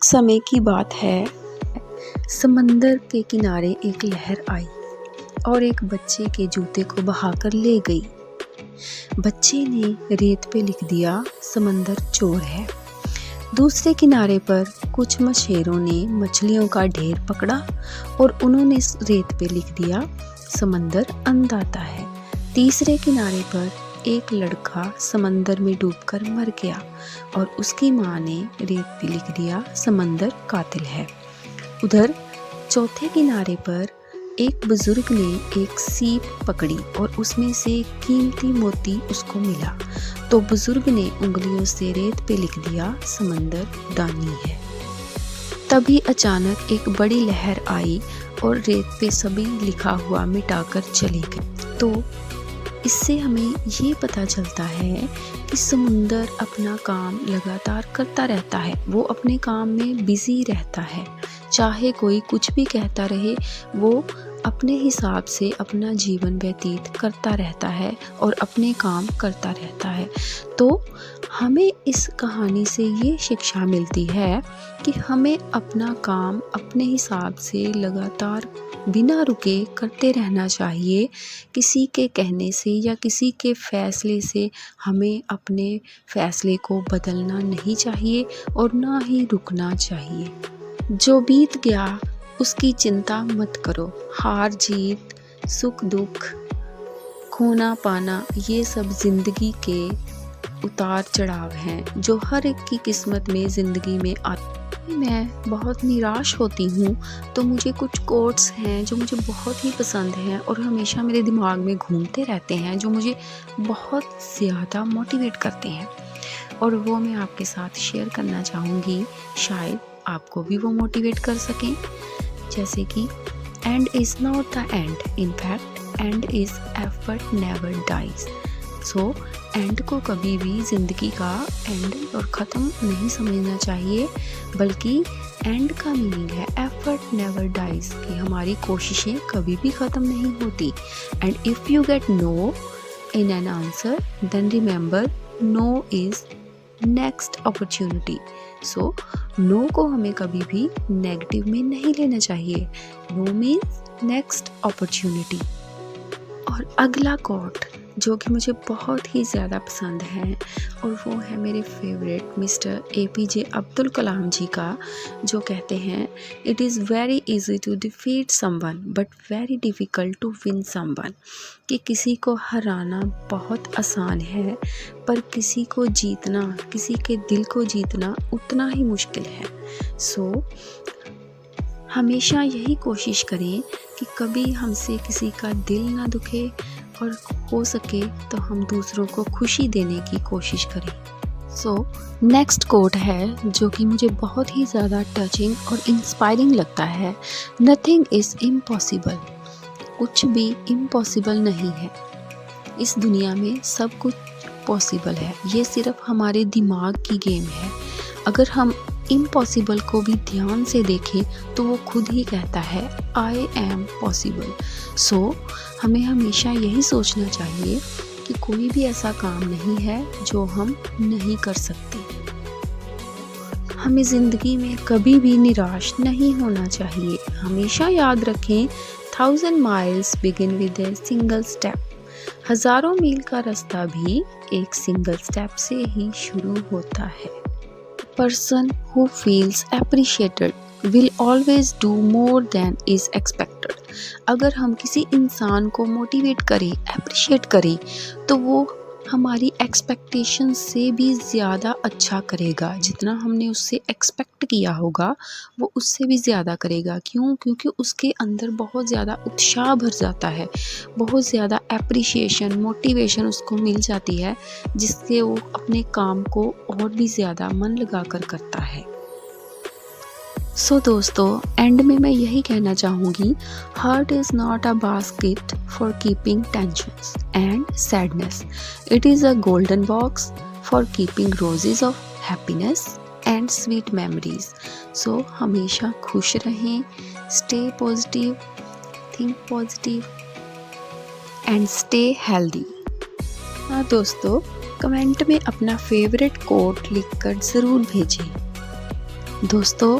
समय की बात है, समंदर के किनारे एक लहर आई और एक बच्चे के जूते को बहाकर ले गई। बच्चे ने रेत पे लिख दिया, समंदर चोर है। दूसरे किनारे पर कुछ मछेरों ने मछलियों का ढेर पकड़ा और उन्होंने रेत पे लिख दिया, समंदर अन्नदाता है। तीसरे किनारे पर एक लड़का समंदर में डूबकर मर गया और उसकी माँ ने रेत पे लिख दिया, समंदर कातिल है। उधर चौथे किनारे पर एक बुजुर्ग ने एक सीप पकड़ी और उसमें से कीमती मोती उसको मिला, तो बुजुर्ग ने उंगलियों से रेत पे लिख दिया, समंदर दानी है। तभी अचानक एक बड़ी लहर आई और रेत पे सभी लिखा हुआ मिटाकर चली गई। तो इससे हमें ये पता चलता है कि समुंदर अपना काम लगातार करता रहता है, वो अपने काम में बिजी रहता है। चाहे कोई कुछ भी कहता रहे, वो अपने हिसाब से अपना जीवन व्यतीत करता रहता है और अपने काम करता रहता है। तो हमें इस कहानी से ये शिक्षा मिलती है कि हमें अपना काम अपने हिसाब से लगातार बिना रुके करते रहना चाहिए। किसी के कहने से या किसी के फैसले से हमें अपने फैसले को बदलना नहीं चाहिए और ना ही रुकना चाहिए। जो बीत गया उसकी चिंता मत करो। हार जीत, सुख दुख, खोना पाना, ये सब जिंदगी के उतार चढ़ाव हैं जो हर एक की किस्मत में ज़िंदगी में आते। मैं बहुत निराश होती हूँ तो मुझे कुछ कोट्स हैं जो मुझे बहुत ही पसंद हैं और हमेशा मेरे दिमाग में घूमते रहते हैं, जो मुझे बहुत ज़्यादा मोटिवेट करते हैं और वो मैं आपके साथ शेयर करना चाहूँगी। शायद आपको भी वो मोटिवेट कर सकें। जैसे कि end is not the end, in fact end is effort never dies. So end को कभी भी ज़िंदगी का एंड और ख़त्म नहीं समझना चाहिए, बल्कि एंड का मीनिंग है एफर्ट नेवर डाइज, कि हमारी कोशिशें कभी भी ख़त्म नहीं होती। And if you get no in an answer then remember no is next opportunity. So no को हमें कभी भी नेगेटिव में नहीं लेना चाहिए। No means next opportunity. और अगला कोट जो कि मुझे बहुत ही ज़्यादा पसंद है और वो है मेरे favourite Mister APJ Abdul Kalam ji का, जो कहते हैं, it is very easy to defeat someone but very difficult to win someone. कि किसी को हराना बहुत आसान है पर किसी को जीतना, किसी के दिल को जीतना उतना ही मुश्किल है। सो हमेशा यही कोशिश करें कि कभी हमसे किसी का दिल ना दुखे और हो सके तो हम दूसरों को खुशी देने की कोशिश करें। सो नेक्स्ट कोट है जो कि मुझे बहुत ही ज़्यादा टचिंग और इंस्पायरिंग लगता है। Nothing is impossible. कुछ भी इम्पॉसिबल नहीं है। इस दुनिया में सब कुछ पॉसिबल है, ये सिर्फ हमारे दिमाग की गेम है। अगर हम इम्पॉसिबल को भी ध्यान से देखें तो वो खुद ही कहता है, आई एम पॉसिबल। सो हमें हमेशा यही सोचना चाहिए कि कोई भी ऐसा काम नहीं है जो हम नहीं कर सकते। हमें ज़िंदगी में कभी भी निराश नहीं होना चाहिए। हमेशा याद रखें, 1000 miles begin with a single step। हज़ारों मील का रास्ता भी एक सिंगल स्टेप से ही शुरू होता है। Person who feels appreciated will always do more than is expected। अगर हम किसी इंसान को मोटिवेट करें, अप्रिशिएट करें, तो वो हमारी एक्सपेक्टेशन से भी ज़्यादा अच्छा करेगा। जितना हमने उससे एक्सपेक्ट किया होगा वो उससे भी ज़्यादा करेगा। क्यों? क्योंकि उसके अंदर बहुत ज़्यादा उत्साह भर जाता है, बहुत ज़्यादा एप्रिशिएशन, मोटिवेशन उसको मिल जाती है, जिससे वो अपने काम को और भी ज़्यादा मन लगाकर करता है। सो दोस्तों, एंड में मैं यही कहना चाहूँगी, heart is not a basket for keeping tensions and sadness, it is a golden box for keeping roses of happiness and sweet memories. So हमेशा खुश रहें, stay positive, think positive and stay healthy. हाँ दोस्तों, comment में अपना favourite coat लिखकर ज़रूर भेजें। दोस्तों,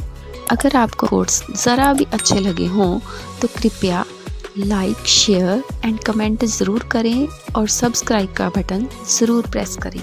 अगर आपको कोट्स ज़रा भी अच्छे लगे हों तो कृपया लाइक, शेयर एंड कमेंट ज़रूर करें और सब्सक्राइब का बटन ज़रूर प्रेस करें।